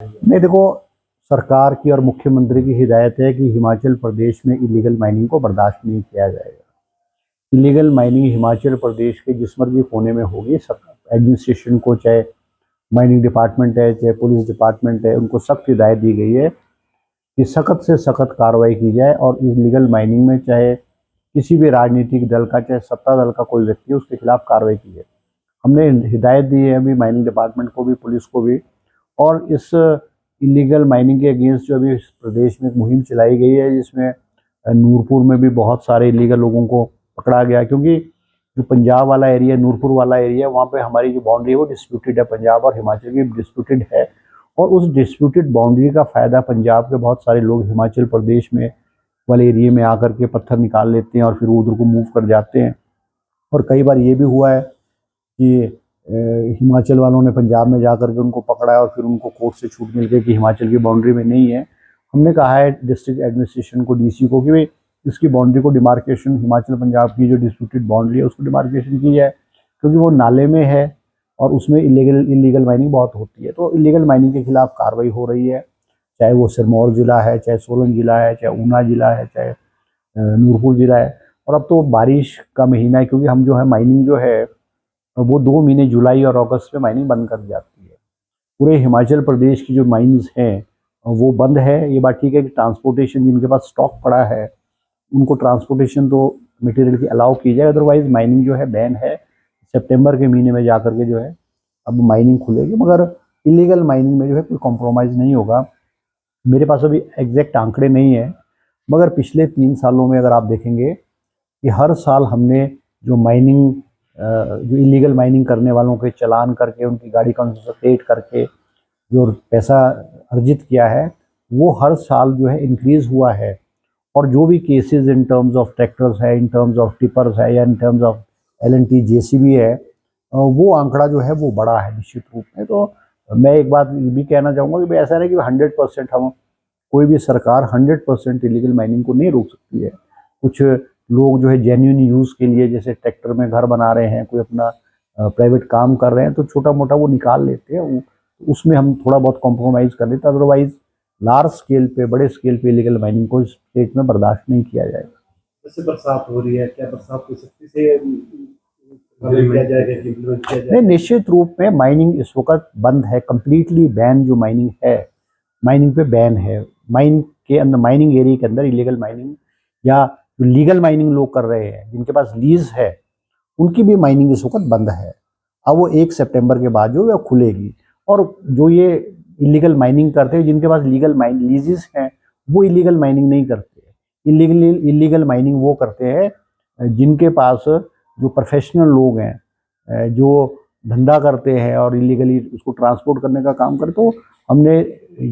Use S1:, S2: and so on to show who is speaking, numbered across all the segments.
S1: नहीं देखो, सरकार की और मुख्यमंत्री की हिदायत है कि हिमाचल प्रदेश में इलीगल माइनिंग को बर्दाश्त नहीं किया जाएगा। इलीगल माइनिंग हिमाचल प्रदेश के जिस मर्जी कोने में होगी, सब एडमिनिस्ट्रेशन को, चाहे माइनिंग डिपार्टमेंट है, चाहे पुलिस डिपार्टमेंट है, उनको सख्त हिदायत दी गई है कि सख्त से सख्त कार्रवाई की जाए और इलीगल माइनिंग में चाहे किसी भी राजनीतिक दल का, चाहे सत्ता दल का कोई व्यक्ति, उसके खिलाफ कार्रवाई की जाए। हमने हिदायत दी है अभी माइनिंग डिपार्टमेंट को भी, पुलिस को भी। और इस इलीगल माइनिंग के अगेंस्ट जो अभी प्रदेश में एक मुहिम चलाई गई है, जिसमें नूरपुर में भी बहुत सारे इलीगल लोगों को पकड़ा गया, क्योंकि जो पंजाब वाला एरिया, नूरपुर वाला एरिया, वहाँ पे हमारी जो बाउंड्री है वो डिस्प्यूटेड है, पंजाब और हिमाचल की डिस्प्यूटेड है। और उस डिस्प्यूटेड बाउंड्री का फ़ायदा पंजाब के बहुत सारे लोग हिमाचल प्रदेश में वाले एरिया में आकर के पत्थर निकाल लेते हैं और फिर उधर को मूव कर जाते हैं। और कई बार ये भी हुआ है कि हिमाचल वालों ने पंजाब में जाकर के उनको पकड़ा है और फिर उनको कोर्ट से छूट मिल गई कि हिमाचल की बाउंड्री में नहीं है। हमने कहा है डिस्ट्रिक्ट एडमिनिस्ट्रेशन को, डीसी को, कि भाई इसकी बाउंड्री को डिमार्केशन, हिमाचल पंजाब की जो डिस्प्यूटेड बाउंड्री है उसको डिमार्केशन की जाए, क्योंकि वो नाले में है और उसमें इलीगल माइनिंग बहुत होती है। तो इलीगल माइनिंग के खिलाफ कार्रवाई हो रही है, चाहे वो सिरमौर ज़िला है, चाहे सोलन ज़िला है, चाहे ऊना ज़िला है, चाहे नूरपुर ज़िला है। और अब तो बारिश का महीना है, क्योंकि हम जो है माइनिंग जो है वो 2 महीने जुलाई और अगस्त में माइनिंग बंद कर जाती है। पूरे हिमाचल प्रदेश की जो माइंस हैं वो बंद है। ये बात ठीक है कि ट्रांसपोर्टेशन, जिनके पास स्टॉक पड़ा है उनको ट्रांसपोर्टेशन तो मटेरियल की अलाउ की जाए, अदरवाइज माइनिंग जो है बैन है। सितंबर के महीने में जाकर के जो है अब माइनिंग खुलेगी, मगर इलीगल माइनिंग में जो है कोई कॉम्प्रोमाइज़ नहीं होगा। मेरे पास अभी एग्जैक्ट आंकड़े नहीं है, मगर पिछले 3 सालों में अगर आप देखेंगे कि हर साल हमने जो माइनिंग, जो इलीगल माइनिंग करने वालों के चालान करके, उनकी गाड़ी कॉन्फिस्केट करके जो पैसा अर्जित किया है, वो हर साल जो है इंक्रीज़ हुआ है। और जो भी cases in terms of tractors है, इन टर्म्स ऑफ टिपर्स है, या in terms of L&T JCB है, वो आंकड़ा जो है वो बड़ा है निश्चित रूप में। तो मैं एक बात भी कहना चाहूँगा कि भाई ऐसा नहीं कि 100% हम, कोई भी सरकार 100% इलीगल माइनिंग को नहीं रोक सकती है। कुछ लोग जो है जेन्युइन यूज़ के लिए, जैसे ट्रैक्टर में घर बना रहे हैं, कोई अपना प्राइवेट काम कर रहे हैं, तो छोटा मोटा वो निकाल लेते हैं, उसमें हम थोड़ा बहुत कॉम्प्रोमाइज़ कर लेते हैं। अदरवाइज लार्ज स्केल पे, बड़े स्केल पे इलीगल माइनिंग को इस स्टेट में बर्दाश्त नहीं किया जाएगा।
S2: जैसे बरसात हो रही है, क्या बरसात को सख्ती से किया जाएगा कि इम्प्लीमेंट किया
S1: नहीं,
S2: जाएगा?
S1: निश्चित रूप में माइनिंग इस वक्त बंद है, कम्प्लीटली बैन जो माइनिंग है, माइनिंग पे बैन है। माइन के अंदर, माइनिंग एरिया के अंदर इलीगल माइनिंग, या जो लीगल माइनिंग लोग कर रहे हैं जिनके पास लीज है, उनकी भी माइनिंग इस वक्त बंद है। अब वो 1 सितंबर के बाद जो है खुलेगी। और जो ये इलीगल माइनिंग करते हैं, जिनके पास लीगल माइन लीजेस हैं, वो इलीगल माइनिंग नहीं करते। इलीगल माइनिंग वो करते हैं जिनके पास, जो प्रोफेशनल लोग हैं, जो धंधा करते हैं और इलीगली उसको ट्रांसपोर्ट करने का काम करते। तो हमने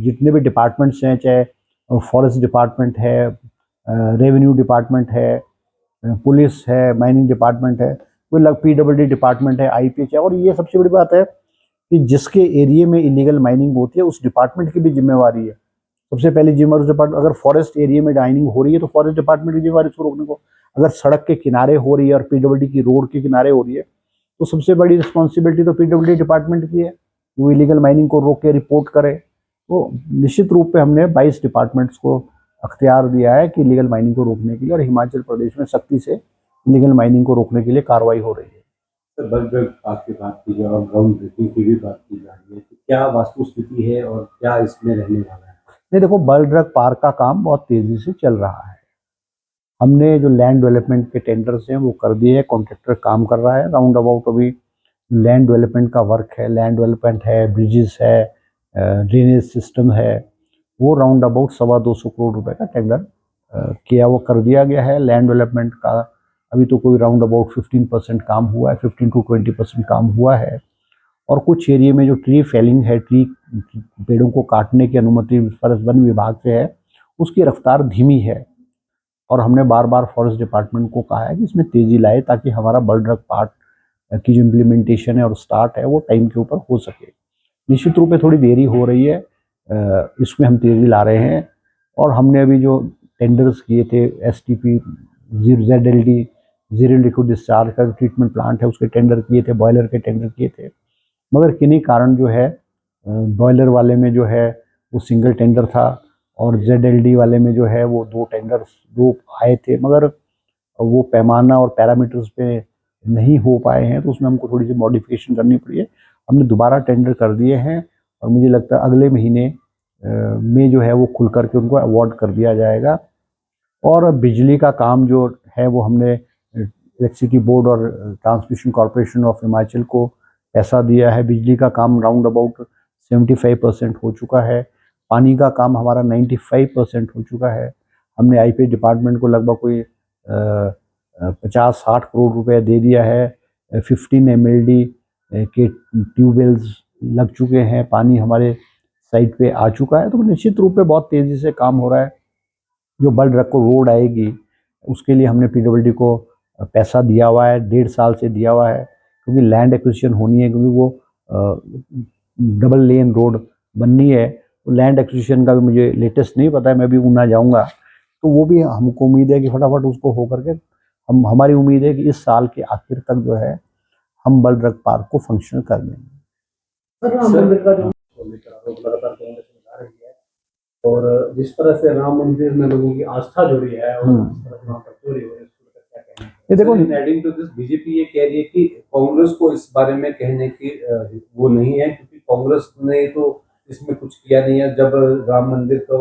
S1: जितने भी डिपार्टमेंट्स हैं, चाहे फॉरेस्ट डिपार्टमेंट है, रेवेन्यू डिपार्टमेंट है, पुलिस है, माइनिंग डिपार्टमेंट है, कोई पीडब्ल्यूडी डिपार्टमेंट है, आईपीएच है। और ये सबसे बड़ी बात है कि जिसके एरिया में इलीगल माइनिंग होती है, उस डिपार्टमेंट की भी जिम्मेवारी है। सबसे पहली जिम्मेवारी उस डिपार्टमेंट, अगर फॉरेस्ट एरिया में माइनिंग हो रही है तो फॉरेस्ट डिपार्टमेंट की जिम्मेवारी उसको रोकने को। अगर सड़क के किनारे हो रही है और पीडब्ल्यूडी की रोड के किनारे हो रही है, तो सबसे बड़ी रिस्पॉन्सिबिलिटी तो पीडब्ल्यूडी डिपार्टमेंट की है, वो इलीगल माइनिंग को रोक के रिपोर्ट करे। तो निश्चित रूप पे हमने 22 डिपार्टमेंट्स को अख्तियार दिया है कि इलीगल माइनिंग को रोकने के लिए, और हिमाचल प्रदेश में सख्ती से इलीगल माइनिंग को रोकने के लिए कार्रवाई हो रही है।
S2: सर, बलगढ़ पार्क की बात की जाए और ग्राउंड ब्रेकिंग की भी बात की जा रही है, तो क्या वास्तु स्थिति है और क्या इसमें रहने वाला है?
S1: नहीं देखो, बल ड्रग पार्क का काम बहुत तेजी से चल रहा है। हमने जो लैंड डेवलपमेंट के टेंडर्स हैं वो कर दिए हैं, कॉन्ट्रैक्टर काम कर रहा है। राउंड अबाउट अभी लैंड डेवलपमेंट का वर्क है, लैंड डेवलपमेंट है, ब्रिजेस है, ड्रेनेज सिस्टम है, वो राउंड अबाउट 225 करोड़ रुपए का टेंडर किया, वो कर दिया गया है। लैंड डेवलपमेंट का अभी तो कोई राउंड अबाउट 15% काम हुआ है, 15 to 20% काम हुआ है। और कुछ एरिया में जो ट्री फेलिंग है, पेड़ों को काटने की अनुमति फॉरेस्ट वन विभाग से है, उसकी रफ्तार धीमी है। और हमने बार बार फॉरेस्ट डिपार्टमेंट को कहा है कि इसमें तेज़ी लाए, ताकि हमारा बर्ड ड्रग पार्ट की जो इम्प्लीमेंटेशन है और स्टार्ट है वो टाइम के ऊपर हो सके। निश्चित रूप से थोड़ी देरी हो रही है, इसमें हम तेज़ी ला रहे हैं। और हमने अभी जो टेंडर्स किए थे, STP ZLD, zero liquid discharge का ट्रीटमेंट प्लांट है, उसके टेंडर किए थे, बॉयलर के टेंडर किए थे, मगर किन्हीं कारण जो है बॉयलर वाले में जो है वो सिंगल टेंडर था, और ZLD वाले में जो है वो दो आए थे, मगर वो पैमाना और पैरामीटर्स पे नहीं हो पाए हैं, तो उसमें हमको थोड़ी सी मॉडिफिकेशन करनी पड़ी है। हमने दोबारा टेंडर कर दिए हैं, और मुझे लगता है अगले महीने में जो है वो खुल करके उनको अवार्ड कर दिया जाएगा। और बिजली का काम जो है वो हमने इलेक्ट्रिसिटी बोर्ड और ट्रांसमिशन कॉरपोरेशन ऑफ हिमाचल को पैसा दिया है। बिजली का काम राउंड अबाउट 75% हो चुका है। पानी का काम हमारा 95% हो चुका है। हमने IPH डिपार्टमेंट को लगभग कोई 50-60 करोड़ रुपए दे दिया है। 15 MLD के ट्यूबवेल्स लग चुके हैं, पानी हमारे साइट पे आ चुका है। तो निश्चित रूप पे बहुत तेज़ी से काम हो रहा है। जो बल्ड रको रोड आएगी उसके लिए हमने PWD को पैसा दिया हुआ है, 1.5 साल से दिया हुआ है, क्योंकि लैंड एक्विजिशन होनी है, क्योंकि वो डबल लेन रोड बननी है। तो लैंड एक्विजिशन का भी मुझे लेटेस्ट नहीं पता है, मैं भी ऊना जाऊंगा, तो वो भी हमको उम्मीद है कि फटाफट उसको हो करके हमारी उम्मीद है कि इस साल के आखिर तक जो है हम बल्ड रक पार्क को फंक्शनल कर देंगे।
S2: सर, राम मंदिर का जो आरोप लगातार कांग्रेस लगा रही है, और जिस तरह से राम मंदिर में लोगों की आस्था जुड़ी है और जिस तरह से वहाँ पर चोरी हो रही है, क्या कहना है?
S1: ये देखो,
S2: एडिंग टू दिस, बीजेपी ये कह रही है कि कांग्रेस को इस बारे में कहने की वो नहीं है, क्योंकि कांग्रेस ने तो इसमें कुछ किया नहीं है। जब राम मंदिर का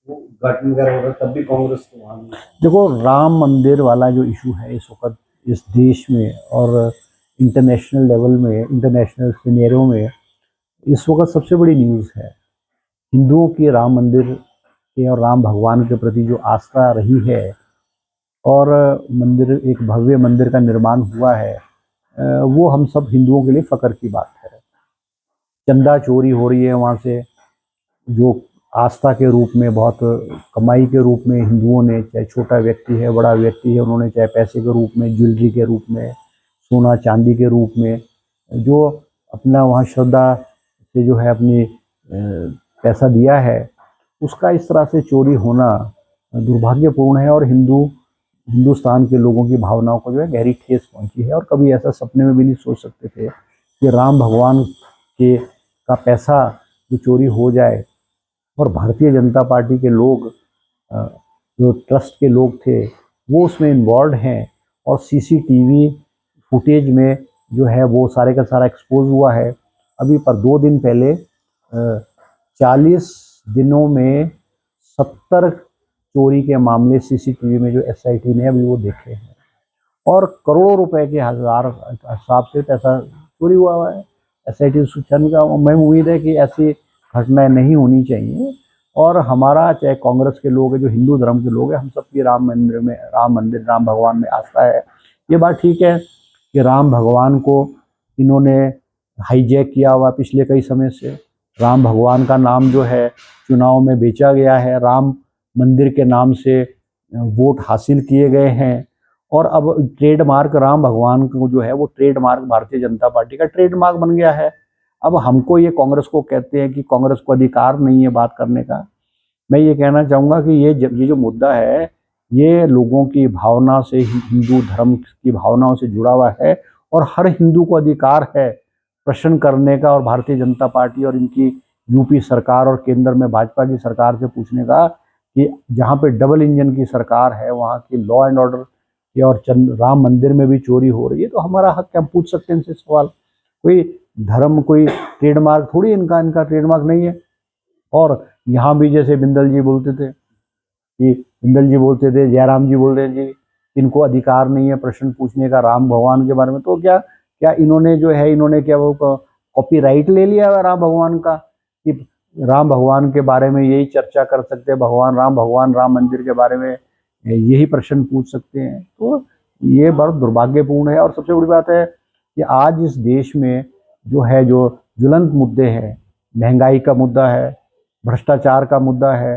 S2: उद्घाटन वगैरह हो रहा तब भी कांग्रेस को वहाँ
S1: देखो, राम मंदिर वाला जो इशू है इस वक्त इस देश में और इंटरनेशनल लेवल में, इंटरनेशनल सिनेरियो में इस वक्त सबसे बड़ी न्यूज़ है। हिंदुओं की राम मंदिर के और राम भगवान के प्रति जो आस्था रही है, और मंदिर, एक भव्य मंदिर का निर्माण हुआ है, वो हम सब हिंदुओं के लिए फ़ख्र की बात है। चंदा चोरी हो रही है वहाँ से, जो आस्था के रूप में, बहुत कमाई के रूप में हिंदुओं ने, चाहे छोटा व्यक्ति है बड़ा व्यक्ति है, उन्होंने चाहे पैसे के रूप में, ज्वेलरी के रूप में, सोना चांदी के रूप में जो अपना वहाँ श्रद्धा से जो है अपनी पैसा दिया है, उसका इस तरह से चोरी होना दुर्भाग्यपूर्ण है। और हिंदुस्तान के लोगों की भावनाओं को जो है गहरी ठेस पहुंची है। और कभी ऐसा सपने में भी नहीं सोच सकते थे कि राम भगवान के का पैसा जो चोरी हो जाए। और भारतीय जनता पार्टी के लोग, जो ट्रस्ट के लोग थे, वो उसमें इन्वॉल्व हैं, और CCTV फुटेज में जो है वो सारे का सारा एक्सपोज हुआ है। अभी पर 2 दिन पहले 40 दिनों में 70 चोरी के मामले CCTV में जो SIT ने अभी वो देखे हैं, और करोड़ों रुपए के हिसाब से पैसा चोरी हुआ है। SIT सूचना का मैं उम्मीद है कि ऐसी घटनाएं नहीं होनी चाहिए। और हमारा, चाहे कांग्रेस के लोग हैं, जो हिंदू धर्म के लोग हैं, हम सबकी राम मंदिर राम भगवान में आस्था है। ये बात ठीक है कि राम भगवान को इन्होंने हाईजैक किया हुआ पिछले कई समय से। राम भगवान का नाम जो है चुनाव में बेचा गया है, राम मंदिर के नाम से वोट हासिल किए गए हैं, और अब ट्रेडमार्क राम भगवान को जो है वो ट्रेडमार्क भारतीय जनता पार्टी का ट्रेडमार्क बन गया है। अब हमको ये कांग्रेस को कहते हैं कि कांग्रेस को अधिकार नहीं है बात करने का। मैं ये कहना चाहूँगा कि ये जो मुद्दा है, ये लोगों की भावना से, हिंदू धर्म की भावनाओं से जुड़ा हुआ है, और हर हिंदू को अधिकार है प्रश्न करने का, और भारतीय जनता पार्टी और इनकी यूपी सरकार और केंद्र में भाजपा की सरकार से पूछने का कि जहाँ पे डबल इंजन की सरकार है, वहाँ की लॉ एंड ऑर्डर की और राम मंदिर में भी चोरी हो रही है, तो हमारा हक क्या, हम पूछ सकते हैं इनसे सवाल। कोई धर्म, कोई ट्रेडमार्क थोड़ी इनका ट्रेडमार्क नहीं है। और यहाँ भी जैसे बिंदल जी बोलते थे जयराम जी बोलते थे जी, इनको अधिकार नहीं है प्रश्न पूछने का राम भगवान के बारे में। तो क्या इन्होंने जो है, इन्होंने क्या वो कॉपीराइट ले लिया है राम भगवान का, कि राम भगवान के बारे में यही चर्चा कर सकते हैं, भगवान राम मंदिर के बारे में यही प्रश्न पूछ सकते हैं? तो ये बहुत दुर्भाग्यपूर्ण है। और सबसे बड़ी बात है कि आज इस देश में जो ज्वलंत मुद्दे हैं, महंगाई का मुद्दा है, भ्रष्टाचार का मुद्दा है,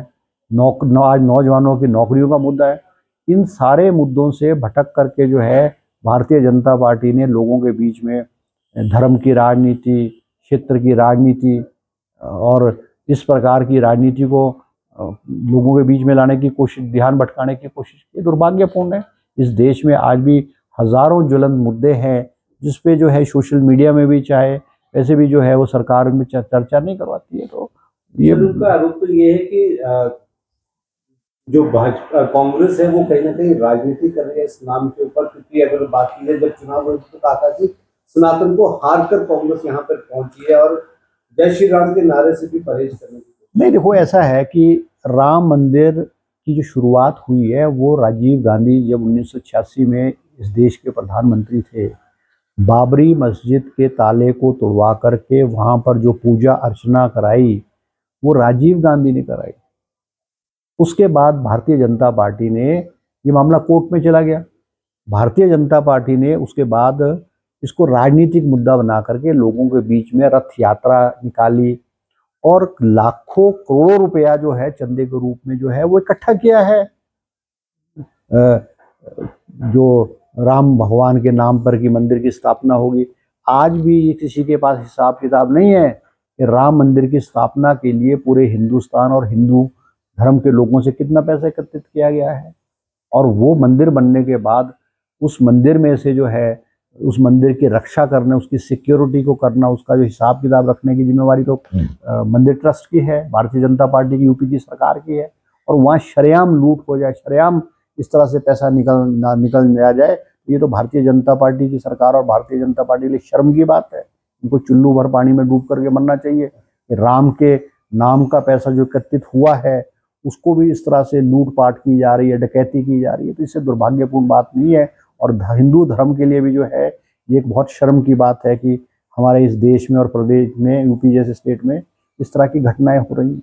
S1: आज नौजवानों की नौकरियों का मुद्दा है, इन सारे मुद्दों से भटक करके जो है भारतीय जनता पार्टी ने लोगों के बीच में धर्म की राजनीति, क्षेत्र की राजनीति और इस प्रकार की राजनीति को लोगों के बीच में लाने की कोशिश, ध्यान भटकाने की कोशिश की। दुर्भाग्यपूर्ण है। इस देश में आज भी हजारों ज्वलंत मुद्दे हैं जिस पे जो है सोशल मीडिया में भी, चाहे वैसे भी जो है वो सरकार में चर्चा नहीं करवाती है। तो ये
S2: सर, उनका आरोप तो ये है कि जो भाजपा कांग्रेस है वो कहीं ना कहीं राजनीति कर रही है इस नाम के ऊपर, क्योंकि अगर बात की जाए जब चुनाव हुए तो कहा था कि सनातन को हार कर कांग्रेस यहाँ पर पहुंची है और जय श्री राम के नारे से भी परहेज करने की कोशिश।
S1: नहीं, देखो ऐसा है कि राम मंदिर की जो शुरुआत हुई है वो राजीव गांधी जब 1986 में इस देश के प्रधानमंत्री थे, बाबरी मस्जिद के ताले को तोड़वा करके वहाँ पर जो पूजा अर्चना कराई वो राजीव गांधी ने कराई। उसके बाद भारतीय जनता पार्टी ने, ये मामला कोर्ट में चला गया, भारतीय जनता पार्टी ने उसके बाद इसको राजनीतिक मुद्दा बना करके लोगों के बीच में रथ यात्रा निकाली और लाखों करोड़ों रुपया जो है चंदे के रूप में जो है वो इकट्ठा किया है। जो राम भगवान के नाम पर की मंदिर की स्थापना होगी। आज भी ये किसी के पास हिसाब किताब नहीं है कि राम मंदिर की स्थापना के लिए पूरे हिंदुस्तान और हिंदू धर्म के लोगों से कितना पैसा एकत्रित किया गया है। और वो मंदिर बनने के बाद उस मंदिर में से जो है उस मंदिर की रक्षा करना, उसकी सिक्योरिटी को करना, उसका जो हिसाब किताब रखने की जिम्मेवारी तो मंदिर ट्रस्ट की है, भारतीय जनता पार्टी की, यूपी की सरकार की है। और वहाँ शरेआम लूट हो जाए, शरेआम इस तरह से पैसा निकल जाए, ये तो भारतीय जनता पार्टी की सरकार और भारतीय जनता पार्टी के लिए शर्म की बात है। उनको चुल्लू भर पानी में डूब करके मरना चाहिए कि राम के नाम का पैसा जो एकत्रित हुआ है उसको भी इस तरह से लूटपाट की जा रही है, डकैती की जा रही है। तो इससे दुर्भाग्यपूर्ण बात नहीं है। और हिंदू धर्म के लिए भी जो है ये एक बहुत शर्म की बात है कि हमारे इस देश में और प्रदेश में, यूपी जैसे स्टेट में इस तरह की घटनाएं हो रही हैं।